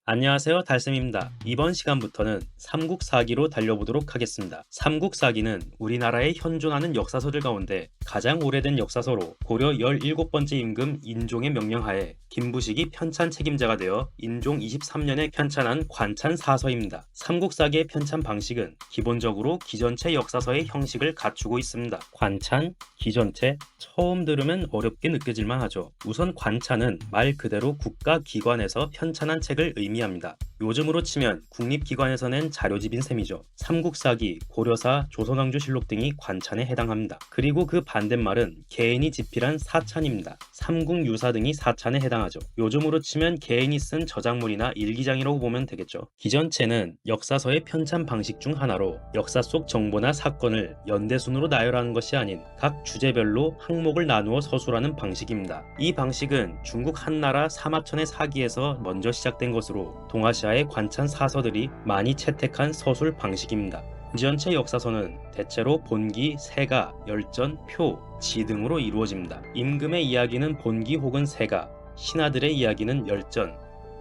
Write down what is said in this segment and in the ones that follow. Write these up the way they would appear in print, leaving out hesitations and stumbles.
안녕하세요, 달쌤입니다. 이번 시간부터는 삼국사기로 달려보도록 하겠습니다. 삼국사기는 우리나라에 현존하는 역사서들 가운데 가장 오래된 역사서로 고려 17번째 임금 인종의 명령하에 김부식이 편찬 책임자가 되어 인종 23년에 편찬한 관찬사서입니다. 삼국사기의 편찬 방식은 기본적으로 기전체 역사서의 형식을 갖추고 있습니다. 관찬, 기전체, 처음 들으면 어렵게 느껴질만 하죠. 우선 관찬은 말 그대로 국가기관에서 편찬한 책을 의미합니다. 요즘으로 치면 국립기관에서 낸 자료집인 셈이죠. 삼국사기, 고려사, 조선왕조실록 등이 관찬에 해당합니다. 그리고 그 반대말은 개인이 집필한 사찬입니다. 삼국유사 등이 사찬에 해당하죠. 요즘으로 치면 개인이 쓴 저작물이나 일기장이라고 보면 되겠죠. 기전체는 역사서의 편찬 방식 중 하나로 역사 속 정보나 사건을 연대순으로 나열하는 것이 아닌 각 주제별로 항목을 나누어 서술하는 방식입니다. 이 방식은 중국 한나라 사마천의 사기에서 먼저 시작된 것으로 동아시아의 관찬 사서들이 많이 채택한 서술 방식입니다. 기전체 역사서는 대체로 본기, 세가, 열전, 표, 지 등으로 이루어집니다. 임금의 이야기는 본기 혹은 세가, 신하들의 이야기는 열전,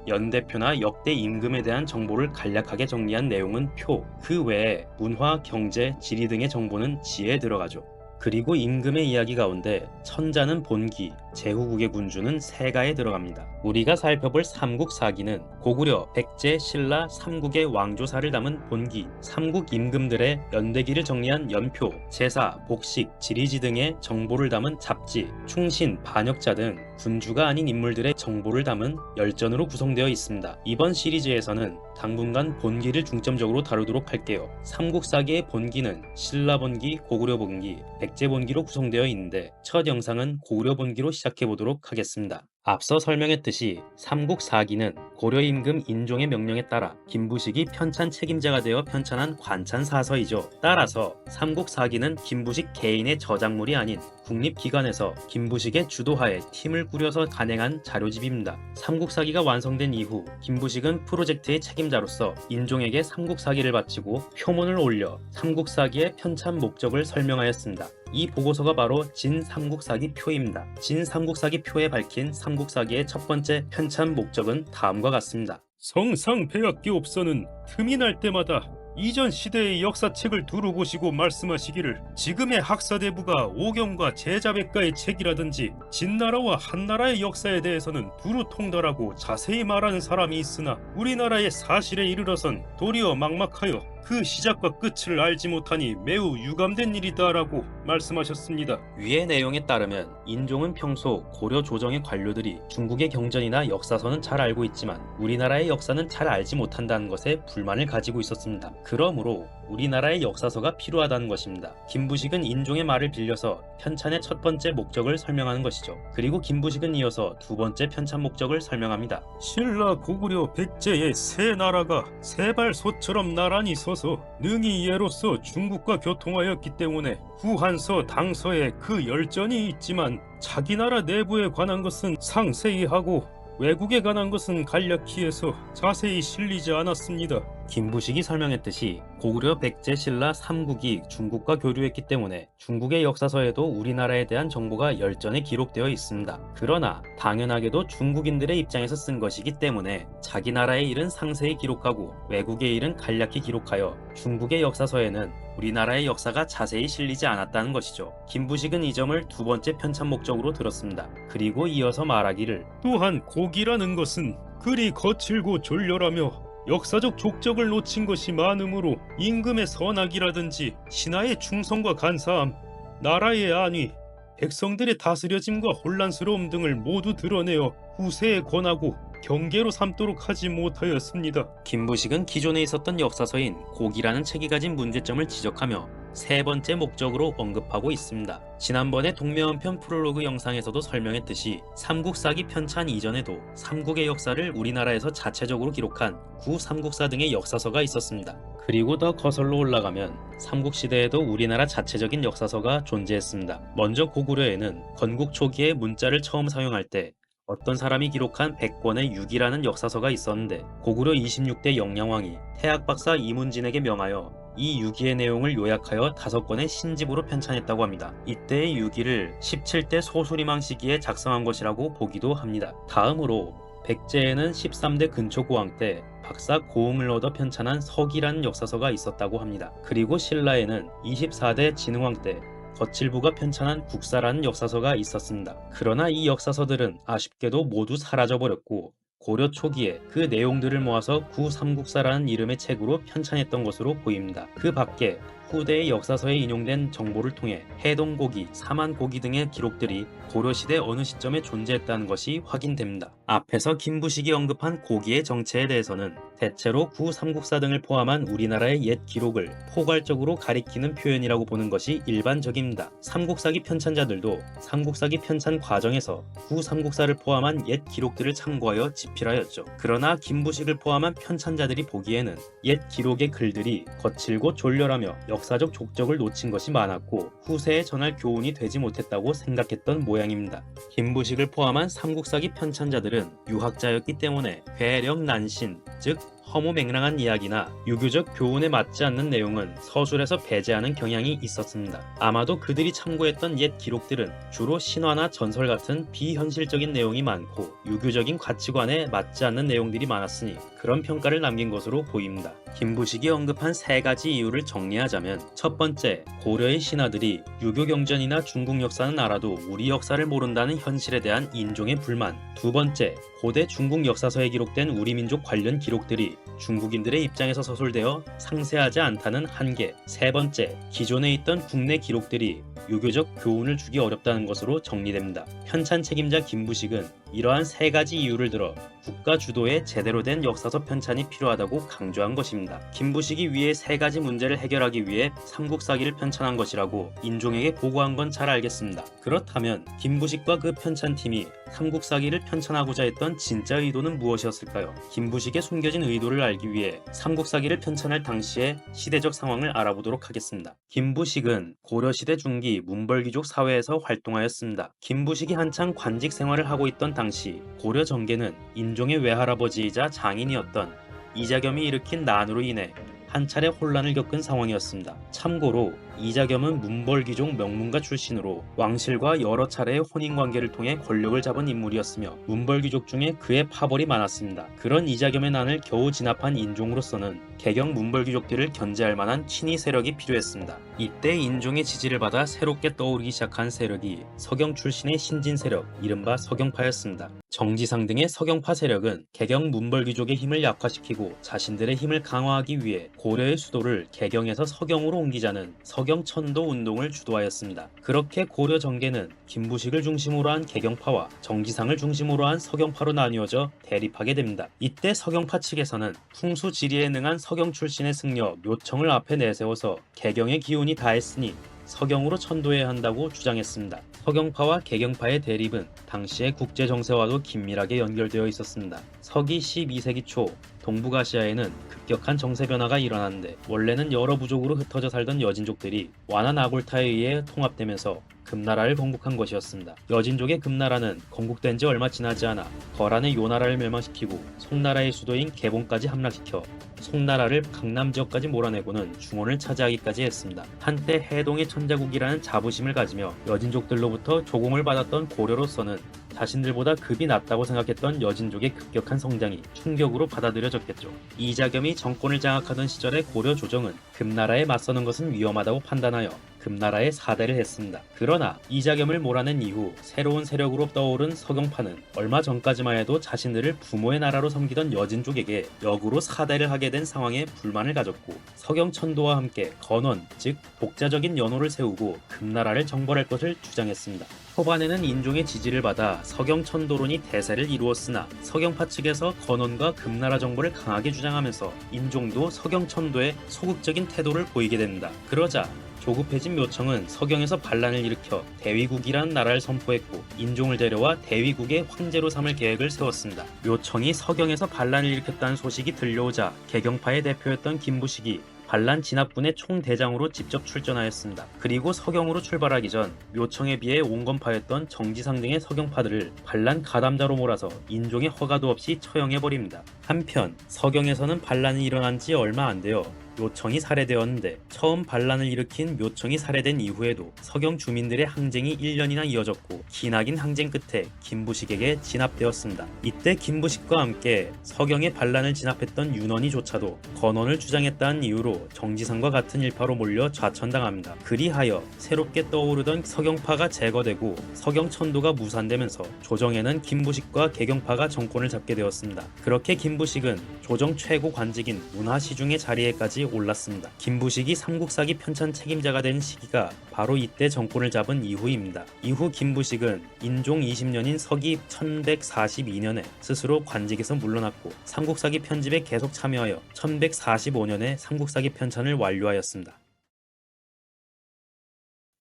연대표나 역대 임금에 대한 정보를 간략하게 정리한 내용은 표, 그 외에 문화, 경제, 지리 등의 정보는 지에 들어가죠. 그리고 임금의 이야기 가운데 천자는 본기, 제후국의 군주는 세가에 들어갑니다. 우리가 살펴볼 삼국사기는 고구려, 백제, 신라, 삼국의 왕조사를 담은 본기, 삼국 임금들의 연대기를 정리한 연표, 제사, 복식, 지리지 등의 정보를 담은 잡지, 충신, 반역자 등 군주가 아닌 인물들의 정보를 담은 열전으로 구성되어 있습니다. 이번 시리즈에서는 당분간 본기를 중점적으로 다루도록 할게요. 삼국사기의 본기는 신라 본기, 고구려 본기, 백제 본기로 구성되어 있는데 첫 영상은 고구려 본기로 시작해보도록 하겠습니다. 앞서 설명했듯이 삼국사기는 고려 임금 인종의 명령에 따라 김부식이 편찬 책임자가 되어 편찬한 관찬사서이죠. 따라서 삼국사기는 김부식 개인의 저작물이 아닌 국립기관에서 김부식의 주도하에 팀을 꾸려서 간행한 자료집입니다. 삼국사기가 완성된 이후 김부식은 프로젝트의 책임자로서 인종에게 삼국사기를 바치고 표문을 올려 삼국사기의 편찬 목적을 설명하였습니다. 이 보고서가 바로 진삼국사기 표입니다. 진삼국사기 표에 밝힌 삼국사기의 첫 번째 편찬 목적은 다음과 같습니다. 성상폐하기옵서는 틈이 날 때마다 이전 시대의 역사책을 두루 보시고 말씀하시기를 지금의 학사대부가 오경과 제자백가의 책이라든지 진나라와 한나라의 역사에 대해서는 두루 통달하고 자세히 말하는 사람이 있으나 우리나라의 사실에 이르러선 도리어 막막하여 그 시작과 끝을 알지 못하니 매우 유감된 일이다라고 말씀하셨습니다. 위의 내용에 따르면 인종은 평소 고려 조정의 관료들이 중국의 경전이나 역사서는 잘 알고 있지만 우리나라의 역사는 잘 알지 못한다는 것에 불만을 가지고 있었습니다. 그러므로 우리나라의 역사서가 필요하다는 것입니다. 김부식은 인종의 말을 빌려서 편찬의 첫 번째 목적을 설명하는 것이죠. 그리고 김부식은 이어서 두 번째 편찬 목적을 설명합니다. 신라 고구려 백제의 세 나라가 세발소처럼 나란히 서서 능히 예로서 중국과 교통하였기 때문에 후한서 당서에 그 열전이 있지만 자기 나라 내부에 관한 것은 상세히 하고 외국에 관한 것은 간략히 해서 자세히 실리지 않았습니다. 김부식이 설명했듯이 고구려, 백제, 신라 3국이 중국과 교류했기 때문에 중국의 역사서에도 우리나라에 대한 정보가 열전에 기록되어 있습니다. 그러나 당연하게도 중국인들의 입장에서 쓴 것이기 때문에 자기 나라의 일은 상세히 기록하고 외국의 일은 간략히 기록하여 중국의 역사서에는 우리나라의 역사가 자세히 실리지 않았다는 것이죠. 김부식은 이 점을 두 번째 편찬 목적으로 들었습니다. 그리고 이어서 말하기를 또한 고기라는 것은 그리 거칠고 졸렬하며 역사적 족적을 놓친 것이 많으므로 임금의 선악이라든지 신하의 충성과 간사함, 나라의 안위, 백성들의 다스려짐과 혼란스러움 등을 모두 드러내어 후세에 권하고 경계로 삼도록 하지 못하였습니다. 김부식은 기존에 있었던 역사서인 고기라는 책이 가진 문제점을 지적하며 세 번째 목적으로 언급하고 있습니다. 지난번에 동명언편 프롤로그 영상에서도 설명했듯이 삼국사기 편찬 이전에도 삼국의 역사를 우리나라에서 자체적으로 기록한 구삼국사 등의 역사서가 있었습니다. 그리고 더 거슬러 올라가면 삼국시대에도 우리나라 자체적인 역사서가 존재했습니다. 먼저 고구려에는 건국 초기에 문자를 처음 사용할 때 어떤 사람이 기록한 백권의 유기라는 역사서가 있었는데 고구려 26대 영량왕이 태학박사 이문진에게 명하여 이 유기의 내용을 요약하여 5권의 신집으로 편찬했다고 합니다. 이때의 유기를 17대 소수리망 시기에 작성한 것이라고 보기도 합니다. 다음으로 백제에는 13대 근초고왕 때 박사 고흥을 얻어 편찬한 서기라는 역사서가 있었다고 합니다. 그리고 신라에는 24대 진흥왕 때 거칠부가 편찬한 국사라는 역사서가 있었습니다. 그러나 이 역사서들은 아쉽게도 모두 사라져버렸고 고려 초기에 그 내용들을 모아서 구삼국사라는 이름의 책으로 편찬했던 것으로 보입니다. 그 밖에 후대의 역사서에 인용된 정보를 통해 해동고기, 사만고기 등의 기록들이 고려시대 어느 시점에 존재했다는 것이 확인됩니다. 앞에서 김부식이 언급한 고기의 정체에 대해서는 대체로 구삼국사 등을 포함한 우리나라의 옛 기록을 포괄적으로 가리키는 표현이라고 보는 것이 일반적입니다. 삼국사기 편찬자들도 삼국사기 편찬 과정에서 구삼국사를 포함한 옛 기록들을 참고하여 집필하였죠. 그러나 김부식을 포함한 편찬자들이 보기에는 옛 기록의 글들이 거칠고 졸렬하며 역사적 족적을 놓친 것이 많았고 후세에 전할 교훈이 되지 못했다고 생각했던 모양입니다. 김부식을 포함한 삼국사기 편찬자들은 유학자였기 때문에 괴력난신, 즉 허무맹랑한 이야기나 유교적 교훈에 맞지 않는 내용은 서술에서 배제하는 경향이 있었습니다. 아마도 그들이 참고했던 옛 기록들은 주로 신화나 전설 같은 비현실적인 내용이 많고 유교적인 가치관에 맞지 않는 내용들이 많았으니 그런 평가를 남긴 것으로 보입니다. 김부식이 언급한 세 가지 이유를 정리하자면 첫 번째, 고려의 신하들이 유교 경전이나 중국 역사는 알아도 우리 역사를 모른다는 현실에 대한 인종의 불만. 두 번째, 고대 중국 역사서에 기록된 우리 민족 관련 기록들이 중국인들의 입장에서 서술되어 상세하지 않다는 한계. 세 번째, 기존에 있던 국내 기록들이 유교적 교훈을 주기 어렵다는 것으로 정리됩니다. 편찬 책임자 김부식은 이러한 세 가지 이유를 들어 국가 주도의 제대로 된 역사서 편찬이 필요하다고 강조한 것입니다. 김부식이 위에 세 가지 문제를 해결하기 위해 삼국사기를 편찬한 것이라고 인종에게 보고한 건 잘 알겠습니다. 그렇다면 김부식과 그 편찬팀이 삼국사기를 편찬하고자 했던 진짜 의도는 무엇이었을까요? 김부식의 숨겨진 의도를 알기 위해 삼국사기를 편찬할 당시의 시대적 상황을 알아보도록 하겠습니다. 김부식은 고려시대 중기 문벌귀족 사회에서 활동하였습니다. 김부식이 한창 관직 생활을 하고 있던 당시 고려 정계는 인종의 외할아버지이자 장인이었던 이자겸이 일으킨 난으로 인해 한 차례 혼란을 겪은 상황이었습니다. 참고로 이자겸은 문벌귀족 명문가 출신으로 왕실과 여러 차례의 혼인관계를 통해 권력을 잡은 인물이었으며 문벌귀족 중에 그의 파벌이 많았습니다. 그런 이자겸의 난을 겨우 진압한 인종으로서는 개경 문벌귀족들을 견제할 만한 친위 세력이 필요했습니다. 이때 인종의 지지를 받아 새롭게 떠오르기 시작한 세력이 서경 출신의 신진 세력, 이른바 서경파였습니다. 정지상 등의 서경파 세력은 개경 문벌귀족의 힘을 약화시키고 자신들의 힘을 강화하기 위해 고려의 수도를 개경에서 서경으로 옮기자는 서경천도 운동을 주도하였습니다. 그렇게 고려 정계는 김부식을 중심으로 한 개경파와 정지상을 중심으로 한 서경파로 나뉘어져 대립하게 됩니다. 이때 서경파 측에서는 풍수지리에 능한 서경 출신의 승려 묘청을 앞에 내세워서 개경의 기운이 다했으니 서경으로 천도해야 한다고 주장했습니다. 서경파와 개경파의 대립은 당시의 국제 정세와도 긴밀하게 연결되어 있었습니다. 서기 12세기 초 동북아시아에는 급격한 정세 변화가 일어났는데 원래는 여러 부족으로 흩어져 살던 여진족들이 완화 나골타에 의해 통합되면서 금나라를 건국한 것이었습니다. 여진족의 금나라는 건국된 지 얼마 지나지 않아 거란의 요나라를 멸망시키고 송나라의 수도인 개봉까지 함락시켜 송나라를 강남 지역까지 몰아내고는 중원을 차지하기까지 했습니다. 한때 해동의 천자국이라는 자부심을 가지며 여진족들로부터 조공을 받았던 고려로서는 자신들보다 급이 낮다고 생각했던 여진족의 급격한 성장이 충격으로 받아들여졌겠죠. 이자겸이 정권을 장악하던 시절의 고려 조정은 금나라에 맞서는 것은 위험하다고 판단하여 금나라에 사대를 했습니다. 그러나 이자겸을 몰아낸 이후 새로운 세력으로 떠오른 서경파는 얼마 전까지만 해도 자신들을 부모의 나라로 섬기던 여진족에게 역으로 사대를 하게 된 상황에 불만을 가졌고 서경천도와 함께 건원, 즉 독자적인 연호를 세우고 금나라를 정벌할 것을 주장했습니다. 초반에는 인종의 지지를 받아 서경천도론이 대세를 이루었으나 서경파 측에서 건원과 금나라 정벌을 강하게 주장하면서 인종도 서경천도에 소극적인 태도를 보이게 됩니다. 그러자 조급해진 묘청은 서경에서 반란을 일으켜 대위국이라는 나라를 선포했고 인종을 데려와 대위국의 황제로 삼을 계획을 세웠습니다. 묘청이 서경에서 반란을 일으켰다는 소식이 들려오자 개경파의 대표였던 김부식이 반란 진압군의 총대장으로 직접 출전하였습니다. 그리고 서경으로 출발하기 전 묘청에 비해 온건파였던 정지상 등의 서경파들을 반란 가담자로 몰아서 인종의 허가도 없이 처형해버립니다. 한편 서경에서는 반란이 일어난 지 얼마 안 되어 묘청이 살해되었는데 처음 반란을 일으킨 묘청이 살해된 이후에도 서경 주민들의 항쟁이 1년이나 이어졌고 기나긴 항쟁 끝에 김부식에게 진압되었습니다. 이때 김부식과 함께 서경의 반란을 진압했던 윤원이조차도 건원을 주장했다는 이유로 정지상과 같은 일파로 몰려 좌천당합니다. 그리하여 새롭게 떠오르던 서경파가 제거되고 서경천도가 무산되면서 조정에는 김부식과 개경파가 정권을 잡게 되었습니다. 그렇게 김부식은 조정 최고 관직인 문화시중의 자리에까지 올랐습니다. 김부식이 삼국사기 편찬 책임자가 된 시기가 바로 이때 정권을 잡은 이후입니다. 이후 김부식은 인종 20년인 서기 1142년에 스스로 관직에서 물러났고 삼국사기 편집에 계속 참여하여 1145년에 삼국사기 편찬을 완료하였습니다.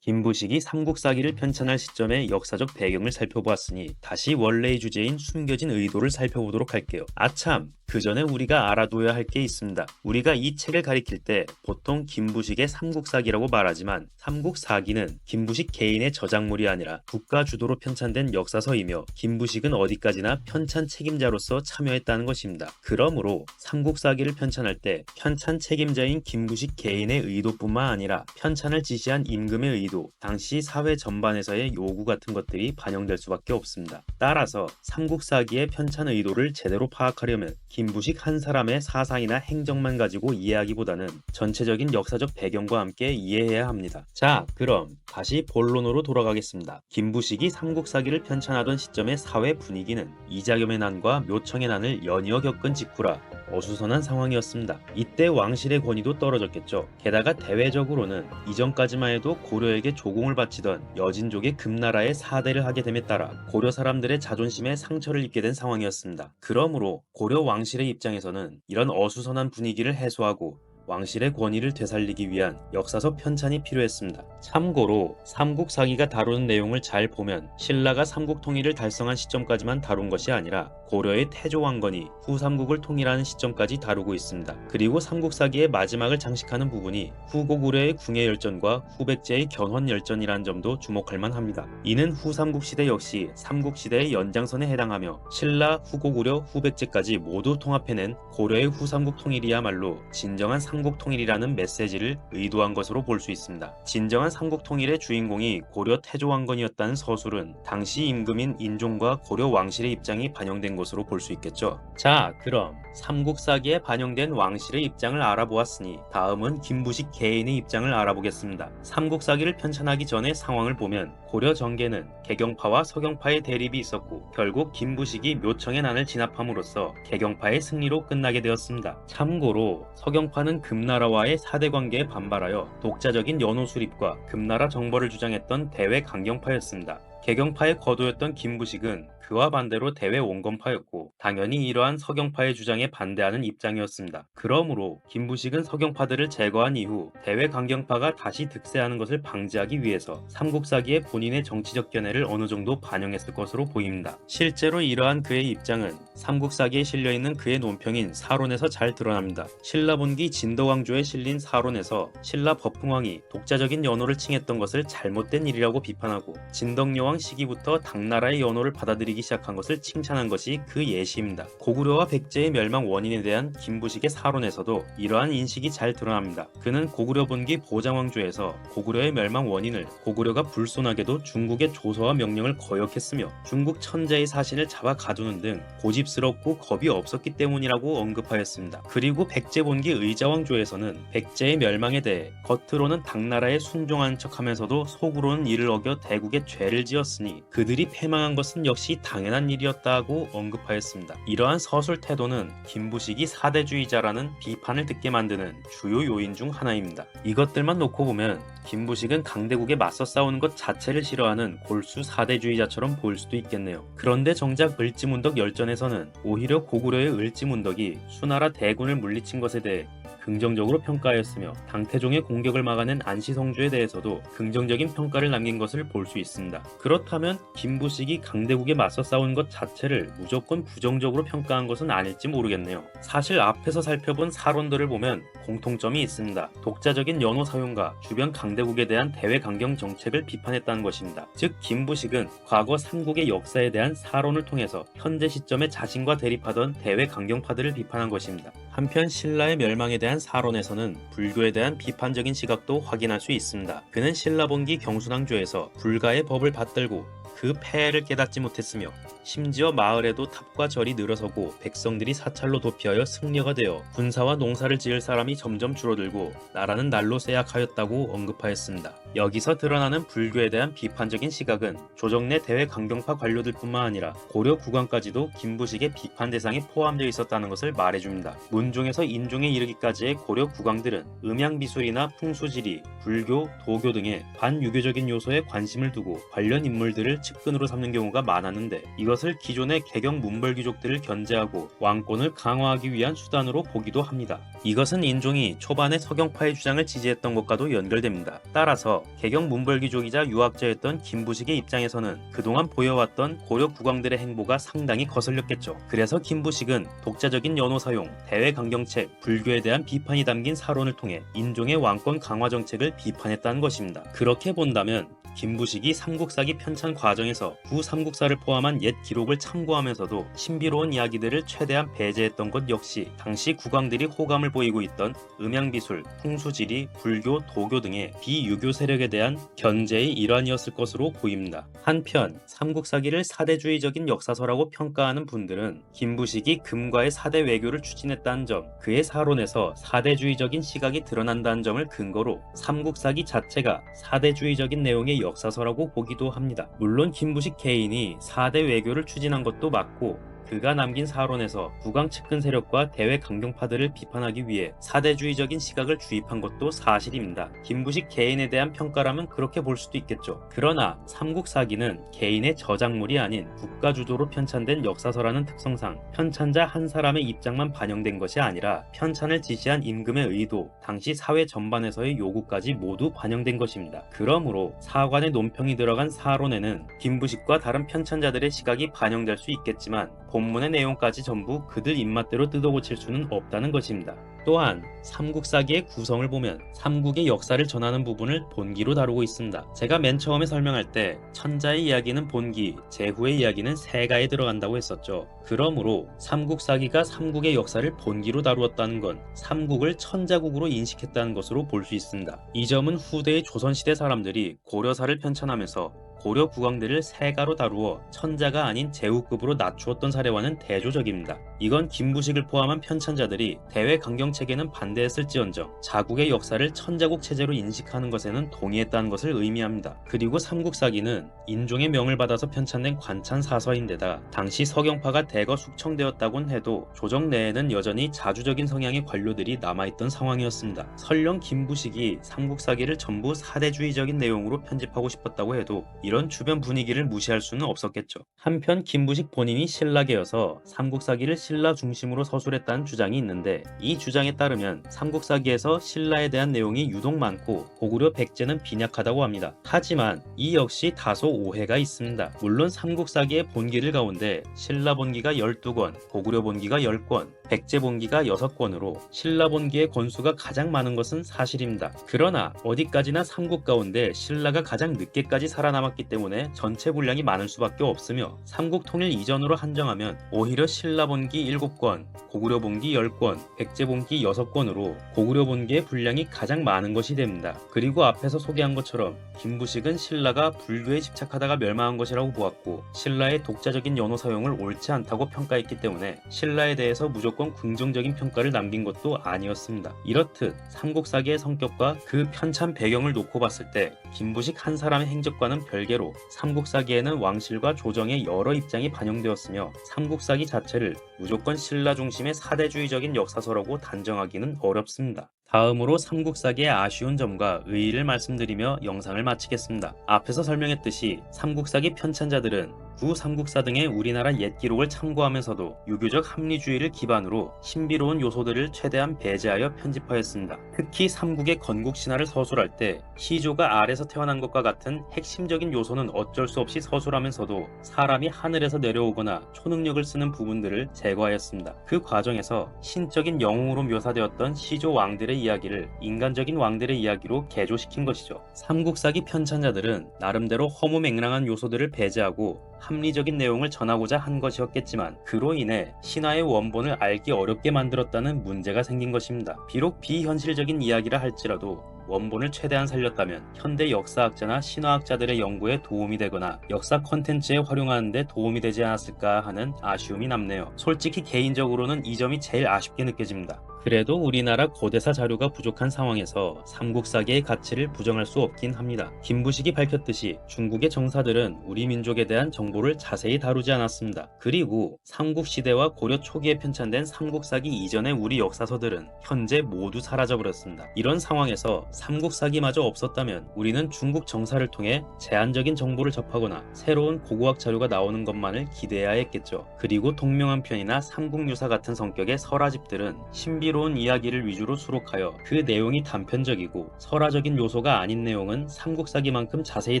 김부식이 삼국사기를 편찬할 시점의 역사적 배경을 살펴보았으니 다시 원래의 주제인 숨겨진 의도를 살펴보도록 할게요. 아참! 그 전에 우리가 알아둬야 할 게 있습니다. 우리가 이 책을 가리킬 때 보통 김부식의 삼국사기라고 말하지만 삼국사기는 김부식 개인의 저작물이 아니라 국가 주도로 편찬된 역사서이며 김부식은 어디까지나 편찬 책임자로서 참여했다는 것입니다. 그러므로 삼국사기를 편찬할 때 편찬 책임자인 김부식 개인의 의도뿐만 아니라 편찬을 지시한 임금의 의도, 당시 사회 전반에서의 요구 같은 것들이 반영될 수밖에 없습니다. 따라서 삼국사기의 편찬 의도를 제대로 파악하려면 김부식 한 사람의 사상이나 행정만 가지고 이해하기보다는 전체적인 역사적 배경과 함께 이해해야 합니다. 자, 그럼 다시 본론으로 돌아가겠습니다. 김부식이 삼국사기를 편찬하던 시점의 사회 분위기는 이자겸의 난과 묘청의 난을 연이어 겪은 직후라 어수선한 상황이었습니다. 이때 왕실의 권위도 떨어졌겠죠. 게다가 대외적으로는 이전까지만 해도 고려에게 조공을 바치던 여진족의 금나라의 사대를 하게 됨에 따라 고려 사람들의 자존심에 상처를 입게 된 상황이었습니다. 그러므로 고려 왕실의 입장에서는 이런 어수선한 분위기를 해소하고 왕실의 권위를 되살리기 위한 역사서 편찬이 필요했습니다. 참고로 삼국사기가 다루는 내용을 잘 보면 신라가 삼국 통일을 달성한 시점까지만 다룬 것이 아니라 고려의 태조 왕건이 후삼국을 통일하는 시점까지 다루고 있습니다. 그리고 삼국사기의 마지막을 장식하는 부분이 후고구려의 궁예열전과 후백제의 견훤열전이라는 점도 주목할 만합니다. 이는 후삼국 시대 역시 삼국시대의 연장선에 해당하며 신라, 후고구려, 후백제까지 모두 통합해낸 고려의 후삼국 통일이야말로 진정한 삼국 통일이라는 메시지를 의도한 것으로 볼 수 있습니다. 진정한 삼국 통일의 주인공이 고려 태조 왕건이었다는 서술은 당시 임금인 인종과 고려 왕실의 입장이 반영된 것으로 볼 수 있겠죠. 자, 그럼 삼국사기에 반영된 왕실의 입장을 알아보았으니 다음은 김부식 개인의 입장을 알아보겠습니다. 삼국사기를 편찬하기 전의 상황을 보면 고려 정계는 개경파와 서경파의 대립이 있었고 결국 김부식이 묘청의 난을 진압함으로써 개경파의 승리로 끝나게 되었습니다. 참고로 서경파는 금나라와의 사대 관계에 반발하여 독자적인 연호 수립과 금나라 정벌을 주장했던 대외 강경파였습니다. 개경파의 거도였던 김부식은 그와 반대로 대외 원건파였고 당연히 이러한 서경파의 주장에 반대하는 입장이었습니다. 그러므로 김부식은 서경파들을 제거한 이후 대외 강경파가 다시 득세하는 것을 방지하기 위해서 삼국사기에 본인의 정치적 견해를 어느 정도 반영했을 것으로 보입니다. 실제로 이러한 그의 입장은 삼국사기에 실려있는 그의 논평인 사론에서 잘 드러납니다. 신라본기 진더왕조에 실린 사론에서 신라 법흥왕이 독자적인 연호를 칭했던 것을 잘못된 일이라고 비판하고 진덕여왕 시기부터 당나라의 연호를 받아들이기 시작한 것을 칭찬한 것이 그 예시입니다. 고구려와 백제의 멸망 원인에 대한 김부식의 사론에서도 이러한 인식이 잘 드러납니다. 그는 고구려 본기 보장왕조에서 고구려의 멸망 원인을 고구려가 불손하게도 중국의 조서와 명령을 거역했으며 중국 천자의 사신을 잡아 가두는 등 고집스럽고 겁이 없었기 때문이라고 언급하였습니다. 그리고 백제 본기 의자왕조에서는 백제의 멸망에 대해 겉으로는 당나라에 순종한 척하면서도 속으로는 이를 어겨 대국에 죄를 지었으니 그들이 패망한 것은 역시 당연한 일이었다고 언급하였습니다. 이러한 서술 태도는 김부식이 사대주의자라는 비판을 듣게 만드는 주요 요인 중 하나입니다. 이것들만 놓고 보면 김부식은 강대국에 맞서 싸우는 것 자체를 싫어하는 골수 사대주의자처럼 보일 수도 있겠네요. 그런데 정작 을지문덕 열전에서는 오히려 고구려의 을지문덕이 수나라 대군을 물리친 것에 대해 긍정적으로 평가하였으며 당태종의 공격을 막아낸 안시성주에 대해서도 긍정적인 평가를 남긴 것을 볼 수 있습니다. 그렇다면 김부식이 강대국에 맞서 싸운 것 자체를 무조건 부정적으로 평가한 것은 아닐지 모르겠네요. 사실 앞에서 살펴본 사론들을 보면 공통점이 있습니다. 독자적인 연호 사용과 주변 강대국에 대한 대외 강경 정책을 비판했다는 것입니다. 즉 김부식은 과거 삼국의 역사에 대한 사론을 통해서 현재 시점에 자신과 대립하던 대외 강경파들을 비판한 것입니다. 한편 신라의 멸망에 대한 대한 사론에서는 불교에 대한 비판적인 시각도 확인할 수 있습니다. 그는 신라본기 경순왕조에서 불가의 법을 받들고 그 폐해를 깨닫지 못했으며 심지어 마을에도 탑과 절이 늘어서고 백성들이 사찰로 도피하여 승려가 되어 군사와 농사를 지을 사람이 점점 줄어들고 나라는 날로 쇠약하였다고 언급하였습니다. 여기서 드러나는 불교에 대한 비판적인 시각은 조정 내 대외 강경파 관료들뿐만 아니라 고려 국왕까지도 김부식의 비판 대상에 포함되어 있었다는 것을 말해줍니다. 문종에서 인종에 이르기까지의 고려 국왕들은 음양비술이나 풍수지리, 불교, 도교 등의 반유교적인 요소에 관심을 두고 관련 인물들을 측근으로 삼는 경우가 많았는데 이것을 기존의 개경 문벌귀족들을 견제하고 왕권을 강화하기 위한 수단으로 보기도 합니다. 이것은 인종이 초반에 서경파의 주장을 지지했던 것과도 연결됩니다. 따라서 개경 문벌귀족이자 유학자였던 김부식의 입장에서는 그동안 보여왔던 고려 국왕들의 행보가 상당히 거슬렸겠죠. 그래서 김부식은 독자적인 연호 사용, 대외 강경책, 불교에 대한 비판이 담긴 사론을 통해 인종의 왕권 강화 정책을 비판했다는 것입니다. 그렇게 본다면 김부식이 삼국사기 편찬 과정에서 구삼국사를 포함한 옛 기록을 참고하면서도 신비로운 이야기들을 최대한 배제했던 것 역시 당시 국왕들이 호감을 보이고 있던 음양비술, 풍수지리, 불교, 도교 등의 비유교 세력에 대한 견제의 일환이었을 것으로 보입니다. 한편 삼국사기를 사대주의적인 역사서라고 평가하는 분들은 김부식이 금과의 사대 외교를 추진했다는 점, 그의 사론에서 사대주의적인 시각이 드러난다는 점을 근거로 삼국사기 자체가 사대주의적인 내용의 역사서라고 보기도 합니다. 물론 김부식 개인이 4대 외교를 추진한 것도 맞고 그가 남긴 사론에서 국왕 측근 세력과 대외 강경파들을 비판하기 위해 사대주의적인 시각을 주입한 것도 사실입니다. 김부식 개인에 대한 평가라면 그렇게 볼 수도 있겠죠. 그러나 삼국사기는 개인의 저작물이 아닌 국가 주도로 편찬된 역사서라는 특성상 편찬자 한 사람의 입장만 반영된 것이 아니라 편찬을 지시한 임금의 의도, 당시 사회 전반에서의 요구까지 모두 반영된 것입니다. 그러므로 사관의 논평이 들어간 사론에는 김부식과 다른 편찬자들의 시각이 반영될 수 있겠지만 본문의 내용까지 전부 그들 입맛대로 뜯어고칠 수는 없다는 것입니다. 또한 삼국사기의 구성을 보면 삼국의 역사를 전하는 부분을 본기로 다루고 있습니다. 제가 맨 처음에 설명할 때 천자의 이야기는 본기, 제후의 이야기는 세가에 들어간다고 했었죠. 그러므로 삼국사기가 삼국의 역사를 본기로 다루었다는 건 삼국을 천자국으로 인식했다는 것으로 볼 수 있습니다. 이 점은 후대의 조선시대 사람들이 고려사를 편찬하면서 고려 국왕들을 세가로 다루어 천자가 아닌 제후급으로 낮추었던 사례와는 대조적입니다. 이건 김부식을 포함한 편찬자들이 대외 강경책에는 반대했을지언정 자국의 역사를 천자국 체제로 인식하는 것에는 동의했다는 것을 의미합니다. 그리고 삼국사기는 인종의 명을 받아서 편찬된 관찬 사서인데다 당시 서경파가 대거 숙청되었다곤 해도 조정 내에는 여전히 자주적인 성향의 관료들이 남아있던 상황이었습니다. 설령 김부식이 삼국사기를 전부 사대주의적인 내용으로 편집하고 싶었다고 해도 이런 주변 분위기를 무시할 수는 없었겠죠. 한편 김부식 본인이 신라계여서 삼국사기를 신라 중심으로 서술했다는 주장이 있는데 이 주장에 따르면 삼국사기에서 신라에 대한 내용이 유독 많고 고구려 백제는 빈약하다고 합니다. 하지만 이 역시 다소 오해가 있습니다. 물론 삼국사기의 본기를 가운데 신라 본기가 12권, 고구려 본기가 10권, 백제 본기가 6권으로 신라 본기의 권수가 가장 많은 것은 사실입니다. 그러나 어디까지나 삼국 가운데 신라가 가장 늦게까지 살아남았기 때문에 전체 분량이 많을 수밖에 없으며 삼국 통일 이전으로 한정하면 오히려 신라 본기 7권, 고구려 본기 10권, 백제 본기 6권으로 고구려 본기의 분량이 가장 많은 것이 됩니다. 그리고 앞에서 소개한 것처럼 김부식은 신라가 불교에 집착하다가 멸망한 것이라고 보았고 신라의 독자적인 연호 사용을 옳지 않다고 평가했기 때문에 신라에 대해서 무조건 긍정적인 평가를 남긴 것도 아니었습니다. 이렇듯 삼국사기의 성격과 그 편찬 배경을 놓고 봤을 때 김부식 한 사람의 행적과는 별개로 삼국사기에는 왕실과 조정의 여러 입장이 반영되었으며 삼국사기 자체를 무조건 신라 중심의 사대주의적인 역사서라고 단정하기는 어렵습니다. 다음으로 삼국사기의 아쉬운 점과 의의를 말씀드리며 영상을 마치겠습니다. 앞에서 설명했듯이 삼국사기 편찬자들은 구삼국사 등의 우리나라 옛 기록을 참고하면서도 유교적 합리주의를 기반으로 신비로운 요소들을 최대한 배제하여 편집하였습니다. 특히 삼국의 건국신화를 서술할 때 시조가 알에서 태어난 것과 같은 핵심적인 요소는 어쩔 수 없이 서술하면서도 사람이 하늘에서 내려오거나 초능력을 쓰는 부분들을 제거하였습니다. 그 과정에서 신적인 영웅으로 묘사되었던 시조 왕들의 이야기를 인간적인 왕들의 이야기로 개조시킨 것이죠. 삼국사기 편찬자들은 나름대로 허무맹랑한 요소들을 배제하고 합리적인 내용을 전하고자 한 것이었겠지만 그로 인해 신화의 원본을 알기 어렵게 만들었다는 문제가 생긴 것입니다. 비록 비현실적인 이야기라 할지라도 원본을 최대한 살렸다면 현대 역사학자나 신화학자들의 연구에 도움이 되거나 역사 콘텐츠에 활용하는 데 도움이 되지 않았을까 하는 아쉬움이 남네요. 솔직히 개인적으로는 이 점이 제일 아쉽게 느껴집니다. 그래도 우리나라 고대사 자료가 부족한 상황에서 삼국사기의 가치를 부정할 수 없긴 합니다. 김부식이 밝혔듯이 중국의 정사들은 우리 민족에 대한 정보를 자세히 다루지 않았습니다. 그리고 삼국시대와 고려 초기에 편찬된 삼국사기 이전의 우리 역사서들은 현재 모두 사라져버렸습니다. 이런 상황에서 삼국사기마저 없었다면 우리는 중국 정사를 통해 제한적인 정보를 접하거나 새로운 고고학 자료가 나오는 것만을 기대해야 했겠죠. 그리고 동명한편이나 삼국유사 같은 성격의 설화집들은 신비로운 이야기를 위주로 수록하여 그 내용이 단편적이고 설화적인 요소가 아닌 내용은 삼국사기만큼 자세히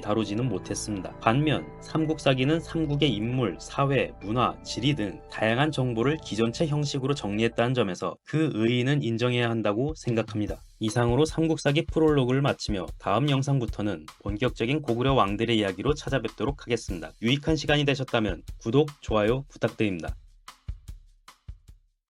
다루지는 못했습니다. 반면 삼국사기는 삼국의 인물, 사회, 문화, 지리 등 다양한 정보를 기존체 형식으로 정리했다는 점에서 그 의의는 인정해야 한다고 생각합니다. 이상으로 삼국사기 프롤로그를 마치며 다음 영상부터는 본격적인 고구려 왕들의 이야기로 찾아뵙도록 하겠습니다. 유익한 시간이 되셨다면 구독, 좋아요 부탁드립니다.